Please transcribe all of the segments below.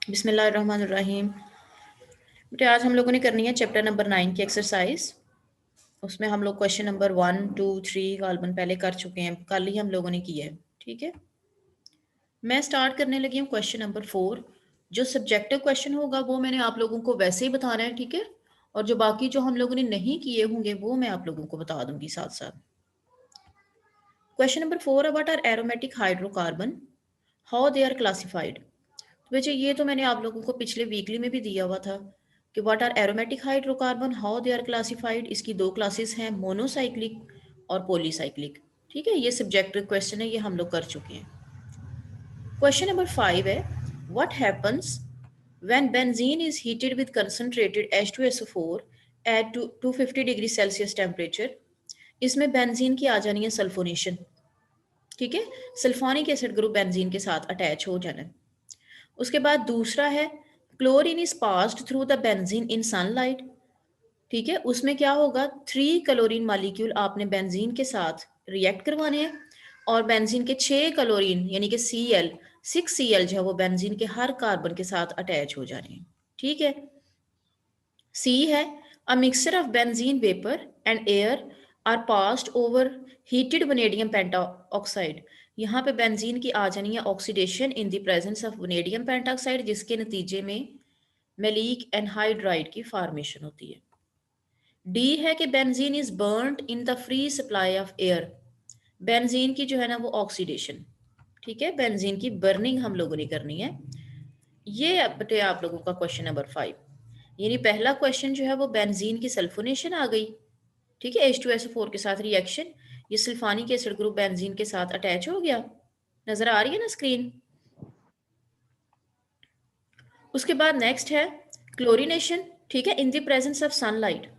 बिस्मिल्लाहिर्रहमानिर्रहीम। बेटे आज हम लोगों ने करनी है चैप्टर नंबर 9 की एक्सरसाइज। उसमें हम लोग क्वेश्चन नंबर 1, 2, 3 गालबन पहले कर चुके हैं, कल ही हम लोगों ने किया है। ठीक है, मैं स्टार्ट करने लगी हूँ क्वेश्चन नंबर 4। जो सब्जेक्टिव क्वेश्चन होगा वो मैंने आप लोगों को वैसे ही बताना है, ठीक है। और जो बाकी जो हम लोगों ने नहीं किए होंगे वो मैं आप लोगों को बता दूंगी साथ साथ। क्वेश्चन नंबर 4 है, what are aromatic hydrocarbon, how they are classified. तो बच्चे ये तो मैंने आप लोगों को पिछले वीकली में भी दिया हुआ था कि what are aromatic hydrocarbon, how they are classified. इसकी दो क्लासेस हैं, मोनोसाइक्लिक और पॉलीसाइक्लिक। ठीक है, ये सब्जेक्टिव क्वेश्चन है, ये हम लोग कर चुके हैं। क्वेश्चन नंबर 5 है, what happens when benzene is heated with concentrated H2SO4 at 250 degree Celsius temperature. इसमें बेंजीन की आ जानी है सल्फोनेशन। ठीक है, सल्फोनिक एसिड ग्रुप बेंजीन के साथ अटैच हो जाना है। उसके बाद दूसरा है, chlorine is passed through the benzene in sunlight. ठीक है, उसमें क्या होगा, 3 क्लोरीन मालिक्यूल आपने बेंजीन के साथ रिएक्ट करवाने हैं और बेंजीन के 6 क्लोरीन यानी कि Cl, 6 Cl जो है वो बेंजीन के हर कार्बन के साथ अटैच हो जा रहे हैं। ठीक है, सी है, a mixture of benzene vapour and air are passed over heated vanadium pentoxide. यहाँ पे बेंजीन की आ जानी है oxidation in the presence of vanadium pentoxide, जिसके नतीजे में मेलिक एनहाइड्राइड की फॉर्मेशन होती है। डी है कि benzene is burned in the free supply of air. Benzene की जो है ना वो ऑक्सीडेशन। ठीक है, बेंजीन की बर्निंग हम लोगों ने करनी है। ये बटे आप लोगों का क्वेश्चन नंबर 5। यानी पहला क्वेश्चन जो है वो बेंजीन की सल्फोनेशन आ गई। ठीक है, H2SO4 के साथ रिएक्शन, ये सल्फानिक एसिड ग्रुप बेंजीन के साथ अटैच हो गया। नजर आ रही है ना स्क्रीन। उसके बाद नेक्स्ट है क्लोरीनेशन। ठीक है, इन the presence of sunlight.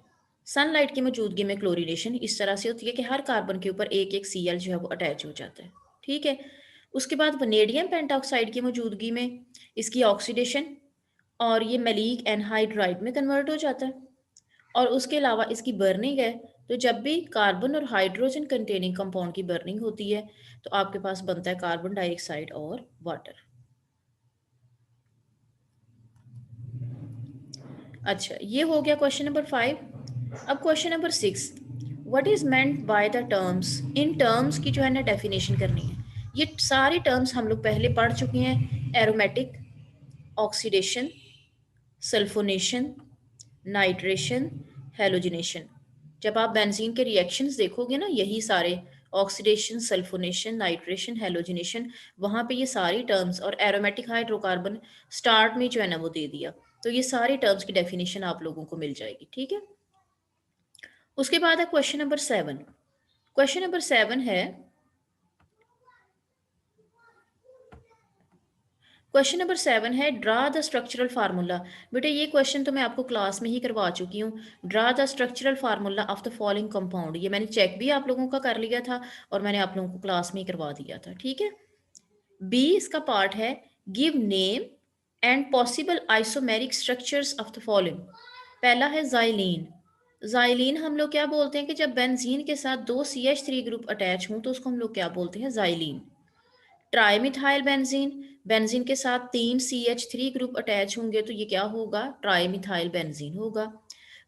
Sunlight की मौजूदगी में क्लोरीनेशन इस तरह से होती है कि हर कार्बन के ऊपर एक एक Cl जो है वो अटैच हो जाता है। ठीक है, उसके बाद वनेडियम पेंटाऑक्साइड की मौजूदगी में इसकी ऑक्सीडेशन और ये मेलिक एनहाइड्राइड में कन्वर्ट हो जाता है। और उसके अलावा इसकी बर्निंग है, तो जब भी कार्बन और हाइड्रोजन कंटेनिंग कंपाउंड की बर्निंग होती है तो आपके पास बनता है कार्बन डाइऑक्साइड और वाटर। अच्छा, ये हो गया क्वेश्चन नंबर 5। अब question number 6, what is meant by the terms. In terms की जो है ना डेफिनेशन करनी है। ये सारे टर्म्स हम लोग पहले पढ़ चुके हैं, aromatic, oxidation, sulphonation, nitration, halogenation. जब आप बेंजीन के रिएक्शंस देखोगे ना, यही सारे ऑक्सीडेशन, सल्फोनेशन, नाइट्रेशन, हेलोजिनेशन, वहां पे ये सारी टर्म्स, और एरोमेटिक हाइड्रोकार्बन स्टार्ट में जो है ना वो दे दिया। तो ये सारी टर्म्स की डेफिनेशन आप लोगों को मिल जाएगी। ठीक है, उसके बाद है क्वेश्चन नंबर 7। क्वेश्चन नंबर 7 है, क्वेश्चन नंबर 7 है, ड्रा द स्ट्रक्चरल फार्मूला। बेटे ये क्वेश्चन तो मैं आपको क्लास में ही करवा चुकी हूँ। Draw the structural formula of the following compound, ये मैंने चेक भी आप लोगों का कर लिया था और मैंने आप लोगों को क्लास में ही करवा दिया था। ठीक है, बी इसका पार्ट है, give name and possible isomeric structures of the following. पहला है जाइलीन। जाइलीन हम लोग क्या बोलते हैं कि जब बेंजीन के साथ दो CH3 ग्रुप अटैच हों तो उसको हम लोग क्या बोलते हैं, जाइलीन। ट्राईमिथाइल बेंजीन, बेंजीन के साथ 3 CH3 ग्रुप अटैच होंगे तो ये क्या होगा, ट्राईमिथाइल बेंजीन होगा।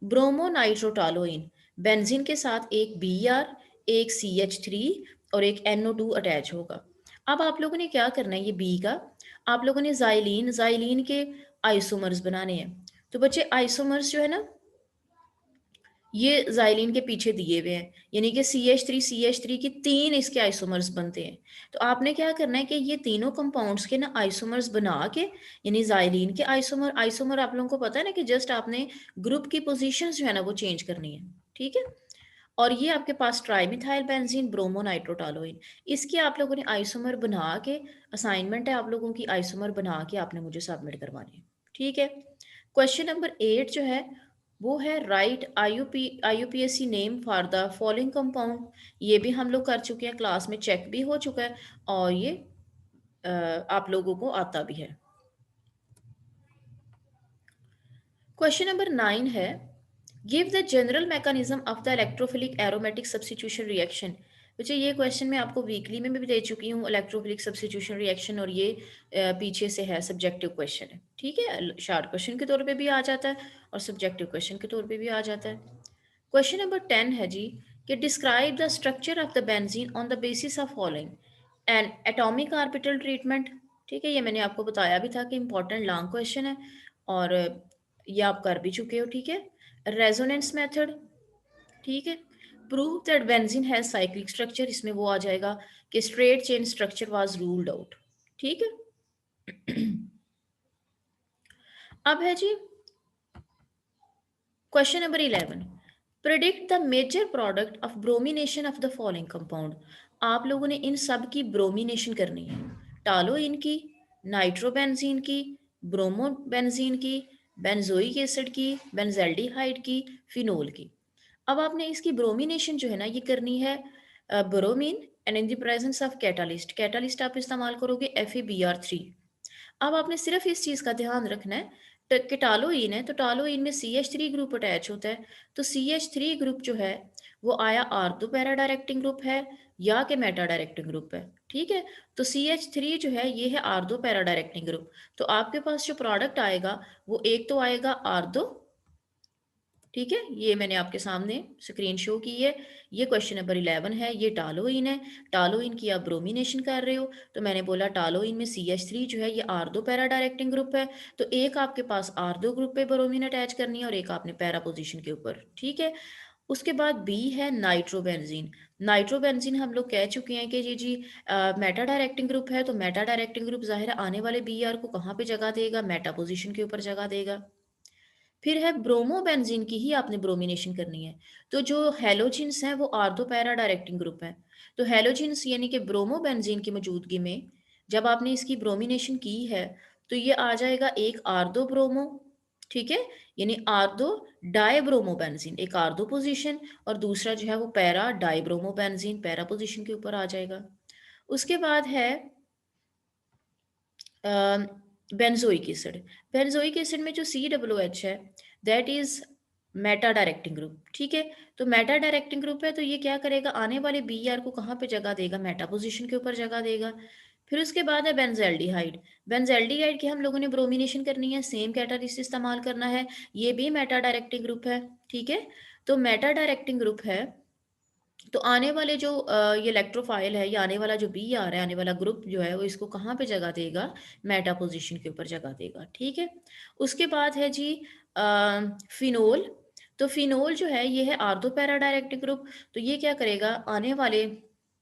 ब्रोमो नाइट्रोटालोइन, बेंजीन के साथ एक Br, एक CH3 और एक NO2 अटैच होगा। अब आप लोगों ने क्या करना है, ये बी का आप लोगों ने जाइलीन जाइलीन के आइसोमर्स बनाने हैं। तो बच्चे आइसोमर्स जो है ना ये जाइलिन के पीछे दिए हुए हैं, यानी कि CH3 की 3 इसके आइसोमर्स बनते हैं। तो आपने क्या करना है कि ये तीनों कंपाउंड्स के ना आइसोमर्स बना के, यानी जाइलिन के आइसोमर आइसोमर आप लोगों को पता है ना कि जस्ट आपने ग्रुप की पोजीशंस जो है ना वो चेंज करनी है। ठीक है, और ये आपके पास ट्राईमिथाइल बेंजीन, ब्रोमो नाइट्रोटालोइन, इसके आप लोगों ने आइसोमर बना के, असाइनमेंट है आप लोगों की, आइसोमर बना के आपने मुझे सबमिट करवाने हैं। ठीक है, क्वेश्चन नंबर 8 जो है वो है, right IUPAC name for the following compound. ये भी हम लोग कर चुके हैं, क्लास में चेक भी हो चुका है और ये आप लोगों को आता भी है। क्वेश्चन नंबर 9 है, give the general mechanism of the electrophilic aromatic substitution reaction. बच्चे ये क्वेश्चन मैं आपको वीकली में भी दे चुकी हूँ, इलेक्ट्रोफिलिक सब्स्टिट्यूशन रिएक्शन, और ये पीछे से है, सब्जेक्टिव क्वेश्चन है, ठीक है। शार्ट क्वेश्चन के तौर पे भी आ जाता है और सब्जेक्टिव क्वेश्चन के तौर पे भी आ जाता है। क्वेश्चन नंबर 10 है जी कि describe the structure of the benzene on the basis of following and atomic orbital treatment. ठीक है, ये मैंने आपको बताया भी था कि इंपॉर्टेंट लॉन्ग क्वेश्चन है और ये आप कर भी चुके हो, ठीक है। रेजोनेंस मेथड, ठीक है। Prove that benzene has cyclic structure, इसमें वो आ जाएगा कि straight chain structure was ruled out, ठीक है। अब है जी question number 11, predict the major product of bromination of the following compound. आप लोगों ने इन सब की ब्रोमिनेशन करनी है, टालोइन की, नाइट्रोबेंजीन की, ब्रोमोबेंजीन की, बेंजोइक एसिड की, बेंजल्डिहाइड की, फिनोल की। अब आपने इसकी ब्रोमिनेशन जो है ना ये करनी है bromine and in the presence of catalyst. Catalyst आप इस्तेमाल करोगे FeBr3। अब आपने सिर्फ इस चीज़ का ध्यान रखना है, कि टालोइन है तो टालोइन में CH3 ग्रुप अटैच होता है, तो CH3 ग्रुप जो है वो आया आर्थो पैरा डायरेक्टिंग ग्रुप है या कि मेटा डायरेक्टिंग ग्रुप है, ठीक है। तो CH3 जो है ये है आर्थो पैरा डायरेक्टिंग ग्रुप। तो आपके पास जो प्रोडक्ट आएगा वो एक तो आएगा आर्थो, ठीक है, ये मैंने आपके सामने स्क्रीन शो की है। ये क्वेश्चन नंबर 11 है, ये टालोइन है। टालोइन की आप ब्रोमिनेशन कर रहे हो, तो मैंने बोला टालोइन में CH3 जो है ये आर्थो पैरा डायरेक्टिंग ग्रुप है, तो एक आपके पास आर्थो ग्रुप पे ब्रोमीन अटैच करनी है और एक आपने पैरा पोजीशन के ऊपर, ठीक है। उसके बाद बी है नाइट्रोबेंजीन। नाइट्रोबेंजीन हम लोग कह चुके हैं कि ये जी मेटा डायरेक्टिंग ग्रुप है, तो मेटा डायरेक्टिंग ग्रुप जाहिर है आने वाले BR को कहाँ पे जगह देगा, मेटा पोजीशन के ऊपर जगह देगा। फिर है ब्रोमोबेंजीन की ही आपने ब्रोमिनेशन करनी है, तो जो हेलोजिन्स हैं वो आर्थो पैरा डायरेक्टिंग ग्रुप है, तो हेलोजिन्स यानी कि ब्रोमोबेंजीन की मौजूदगी में जब आपने इसकी ब्रोमिनेशन की है तो ये आ जाएगा एक आर्दो ब्रोमो, ठीक है, यानी आर्दो डाइब्रोमोबेंजीन, एक आर्दो पोजीशन और दूसरा जो है वो पैरा डाइब्रोमोबेंजीन पैरा पोजीशन के ऊपर आ जाएगा। उसके बाद है बेंजोइक एसिड। बेंजोइक एसिड में जो COOH है that is Meta directing group, ठीक है। तो मेटा डायरेक्टिंग ग्रुप है तो ये क्या करेगा, आने वाले BR को कहाँ पे जगह देगा, मेटा पोजीशन के ऊपर जगह देगा। फिर उसके बाद है बेंजल्डिहाइड। बेंजल्डिहाइड की हम लोगों ने ब्रोमिनेशन करनी है, सेम कैटालिस्ट इस्तेमाल करना है, ये भी मेटा डायरेक्टिंग ग्रुप है, ठीक है। तो मेटा डायरेक्टिंग ग्रुप है तो आने वाले जो ये इलेक्ट्रोफाइल है या आने वाला जो BR है, आने वाला ग्रुप जो है वो इसको कहाँ पे जगह देगा, मेटा पोजीशन के ऊपर जगह देगा, ठीक है। उसके बाद है जी फिनोल। तो फिनोल जो है ये है आर्थो पैरा डायरेक्टिक ग्रुप, तो ये क्या करेगा, आने वाले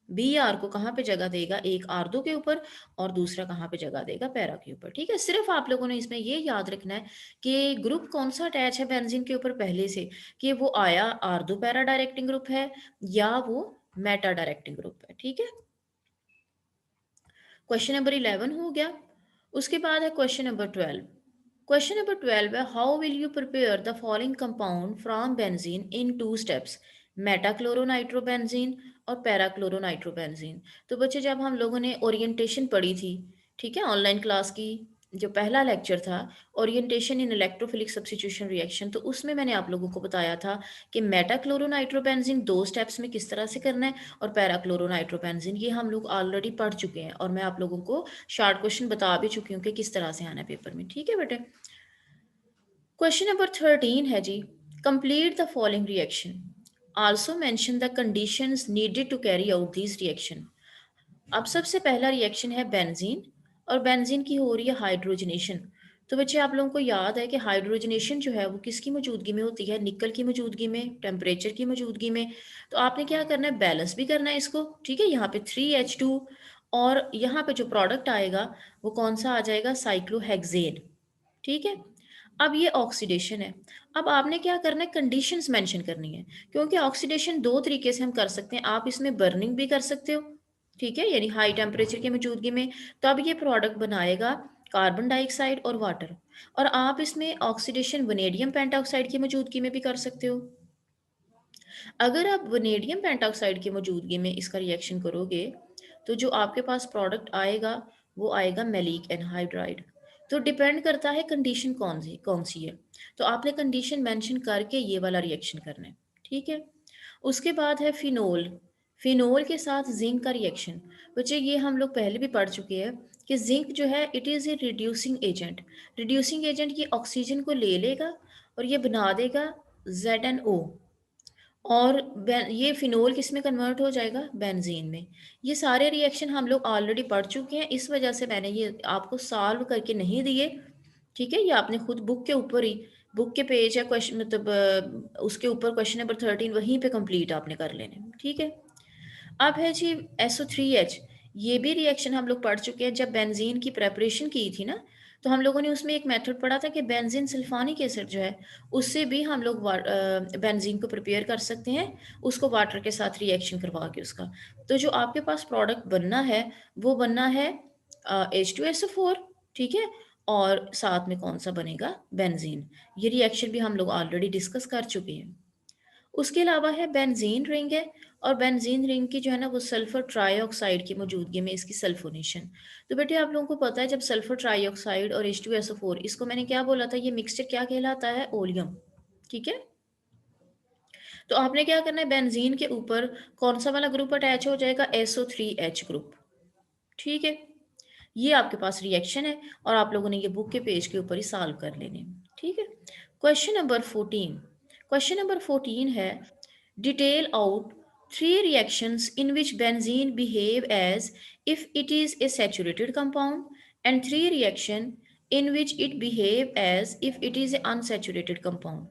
BR को कहाँ पे जगह देगा, एक आर्थो के ऊपर और दूसरा कहाँ पे जगह देगा, पैरा के ऊपर, ठीक है। सिर्फ आप लोगों ने इसमें ये याद रखना है कि ग्रुप कौन सा अटैच है बेंजीन के ऊपर पहले से, कि वो आया आर्थो पैरा डायरेक्टिंग ग्रुप है या वो मेटा डायरेक्टिंग ग्रुप है, ठीक है। क्वेश्चन नंबर 11 हो गया। उसके बाद है क्वेश्चन नंबर 12। क्वेश्चन नंबर 12 है how will you prepare the following compound from benzene in 2 steps, metachloronitrobenzene और पैराक्लोरोनाइट्रोबेंजीन। तो बच्चे जब हम लोगों ने ओरिएंटेशन पढ़ी थी, ठीक है, ऑनलाइन क्लास की जो पहला लेक्चर था ओरिएंटेशन इन इलेक्ट्रोफिलिक सब्स्टिट्यूशन रिएक्शन, तो उसमें मैंने आप लोगों को बताया था कि मेटाक्लोरोनाइट्रोबेंजीन 2 स्टेप्स में किस तरह से करना है और पैराक्लोरोनाइट्रोबेंजीन ये हम लोग ऑलरेडी पढ़ चुके हैं और मैं आप लोगों को शॉर्ट क्वेश्चन बता भी चुकी हूँ कि किस तरह से आना है पेपर में, ठीक है बेटे। क्वेश्चन नंबर 13 है जी, complete the following reaction, also mention the conditions needed to carry out this reaction. अब सबसे पहला रिएक्शन है बेंजीन और बेंजीन की हो रही है हाइड्रोजनेशन। तो बच्चे आप लोगों को याद है कि हाइड्रोजनेशन जो है वो किसकी मौजूदगी में होती है, निकल की मौजूदगी में, टेम्परेचर की मौजूदगी में। तो आपने क्या करना है, बैलेंस भी करना है इसको, ठीक है। यहाँ पे 3H2 और यहाँ पे जो प्रोडक्ट आएगा वो कौन सा आ जाएगा, साइक्लोहेक्सेन, ठीक है। अब ये ऑक्सीडेशन है। अब आपने क्या करना है, कंडीशंस मेंशन करनी है, क्योंकि ऑक्सीडेशन 2 तरीके से हम कर सकते हैं, आप इसमें बर्निंग भी कर सकते हो, ठीक है, यानी हाई टेम्परेचर की मौजूदगी में, तब ये प्रोडक्ट बनाएगा कार्बन डाइऑक्साइड और वाटर। और आप इसमें ऑक्सीडेशन वनेडियम पेंटॉक्साइड की मौजूदगी में भी कर सकते हो। अगर आप वनेडियम पेंटॉक्साइड की मौजूदगी में इसका रिएक्शन करोगे तो जो आपके पास प्रोडक्ट आएगा वो आएगा मैलिक एनहाइड्राइड। तो डिपेंड करता है कंडीशन कौन सी है, तो आपने कंडीशन मेंशन करके ये वाला रिएक्शन करना है, ठीक है। उसके बाद है फिनोल। फिनोल के साथ जिंक का रिएक्शन। बच्चे ये हम लोग पहले भी पढ़ चुके हैं कि जिंक जो है it is a reducing agent. Reducing agent ये ऑक्सीजन को ले लेगा और ये बना देगा ZnO, और ये फिनोल किस में कन्वर्ट हो जाएगा, बेंजीन में। ये सारे रिएक्शन हम लोग ऑलरेडी पढ़ चुके हैं, इस वजह से मैंने ये आपको सॉल्व करके नहीं दिए। ठीक है, ये आपने खुद बुक के ऊपर ही, बुक के पेज है क्वेश्चन, मतलब उसके ऊपर क्वेश्चन नंबर 13 वहीं पे कंप्लीट आपने कर लेने। ठीक है, अब है जी SO3H। ये भी रिएक्शन हम लोग पढ़ चुके हैं, जब बेंजीन की प्रेपरेशन की थी ना, तो हम लोगों ने उसमें एक मेथड पढ़ा था कि बेंजीन सल्फोनिक एसिड जो है उससे भी हम लोग बेंजीन को प्रिपेयर कर सकते हैं, उसको वाटर के साथ रिएक्शन करवा के उसका। तो जो आपके पास प्रोडक्ट बनना है वो बनना है H2SO4। ठीक है, और साथ में कौन सा बनेगा, बेंजीन। ये रिएक्शन भी हम लोग ऑलरेडी डिस्कस कर चुके हैं। उसके अलावा है बेंजीन रिंग है, और बेंजीन रिंग की जो है ना वो सल्फर ट्राईऑक्साइड की मौजूदगी में इसकी सल्फोनेशन। तो बेटे आप लोगों को पता है जब सल्फर ट्राईऑक्साइड और H2SO4, इसको मैंने क्या बोला था, ये मिक्सचर क्या कहलाता है, ओलियम। ठीक है, तो आपने क्या करना है, बेंजीन के ऊपर कौन सा वाला ग्रुप अटैच हो जाएगा, SO3H ग्रुप। ठीक है, ये आपके पास रिएक्शन है और आप लोगों ने ये बुक के पेज के ऊपर ही सॉल्व कर लेने। ठीक है, क्वेश्चन नंबर 14। क्वेश्चन नंबर 14 है, detail out three reactions in which benzene behave as if it is a saturated compound, and three reaction in which it behave as if it is a unsaturated compound।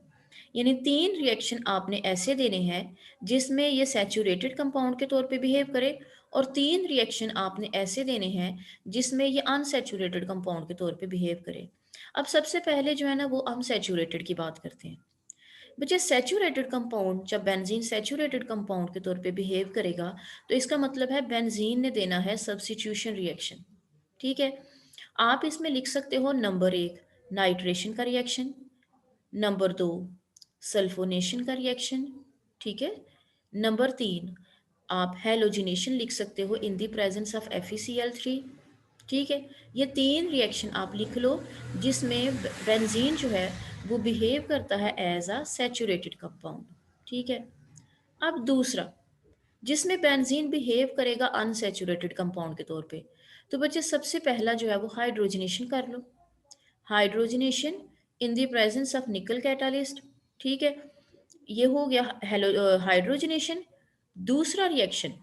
यानी 3 reaction आपने ऐसे देने हैं जिसमें ये saturated compound के तौर पे बिहेव करे, और 3 रिएक्शन आपने ऐसे देने हैं जिसमें ये अनसैचुरेटेड कंपाउंड के तौर पे बिहेव करे। अब सबसे पहले जो है ना वो अनसैचुरेटेड की बात करते हैं। बच्चे सैचुरेटेड कंपाउंड, जब बेंजीन सैचुरेटेड कंपाउंड के तौर पे बिहेव करेगा तो इसका मतलब है बेंजीन ने देना है सब्स्टिट्यूशन रिएक्शन। ठीक है, आप इसमें लिख सकते हो नंबर 1 नाइट्रेशन का रिएक्शन, नंबर 2 सल्फोनेशन का रिएक्शन। ठीक है, नंबर 3 आप हेलोजिनेशन लिख सकते हो इन द प्रेजेंस ऑफ FeCl3। ठीक है, ये 3 रिएक्शन आप लिख लो जिसमें बेंजीन जो है वो बिहेव करता है एज अ सैचुरेटेड कंपाउंड। ठीक है, अब दूसरा जिसमें बेंजीन बिहेव करेगा अनसैचुरेटेड कंपाउंड के तौर पे, तो बच्चे सबसे पहला जो है वो हाइड्रोजनेशन कर लो। Hydrogenation in the presence of nickel catalyst. ठीक है, ये हो गया हाइड्रोजनेशन। दूसरा रिएक्शन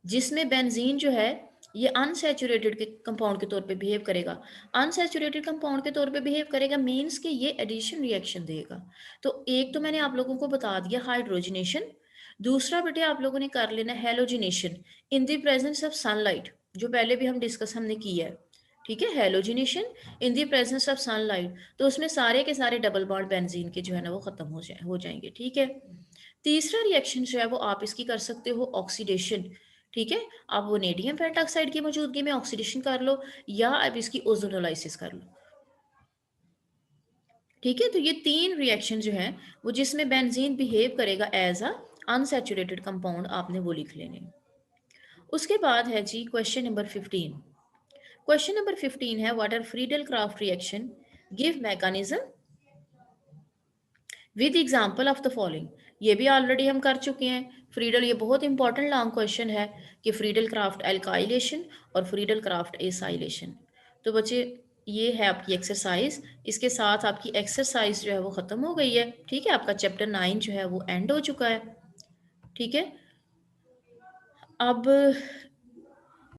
जिसमें बेंजीन जो है ये अनसैचुरेटेड के कंपाउंड के तौर पे बिहेव करेगा, अनसैचुरेटेड कंपाउंड के तौर पे बिहेव करेगा मींस कि ये एडिशन रिएक्शन देगा। तो एक तो मैंने आप लोगों को बता दिया हाइड्रोजनेशन, दूसरा बेटे आप लोगों ने कर लेना halogenation in the presence of sunlight, जो पहले भी हम डिस्कस हमने किया है। ठीक है, halogenation in the presence of sunlight, तो उसमें सारे के सारे डबल बॉन्ड बेंजीन के जो है ना वो खत्म हो जाएंगे। ठीक है, तीसरा रिएक्शन जो है वो आप इसकी कर सकते हो ऑक्सीडेशन। ठीक है, आप वनेडियम पेंटॉक्साइड की मौजूदगी में ऑक्सीडेशन कर लो या अब इसकी ओजोनोलाइसिस कर लो। ठीक है, तो ये 3 रिएक्शन जो है वो जिसमें बेंजीन बिहेव करेगा एज अ अनसैचुरेटेड कंपाउंड, आपने वो लिख लेने। उसके बाद है जी क्वेश्चन नंबर 15। क्वेश्चन नंबर 15 है, what are Friedel Crafts reaction, give mechanism with example of the following. ये भी ऑलरेडी हम कर चुके हैं फ्रीडल, ये बहुत इंपॉर्टेंट लॉन्ग क्वेश्चन है कि फ्रीडल क्राफ्ट एल्काइलेशन और फ्रीडल क्राफ्ट एसाइलेशन। तो बच्चे ये है आपकी एक्सरसाइज, इसके साथ आपकी एक्सरसाइज जो है वो ख़त्म हो गई है। ठीक है, आपका चैप्टर 9 जो है वो एंड हो चुका है। ठीक है, अब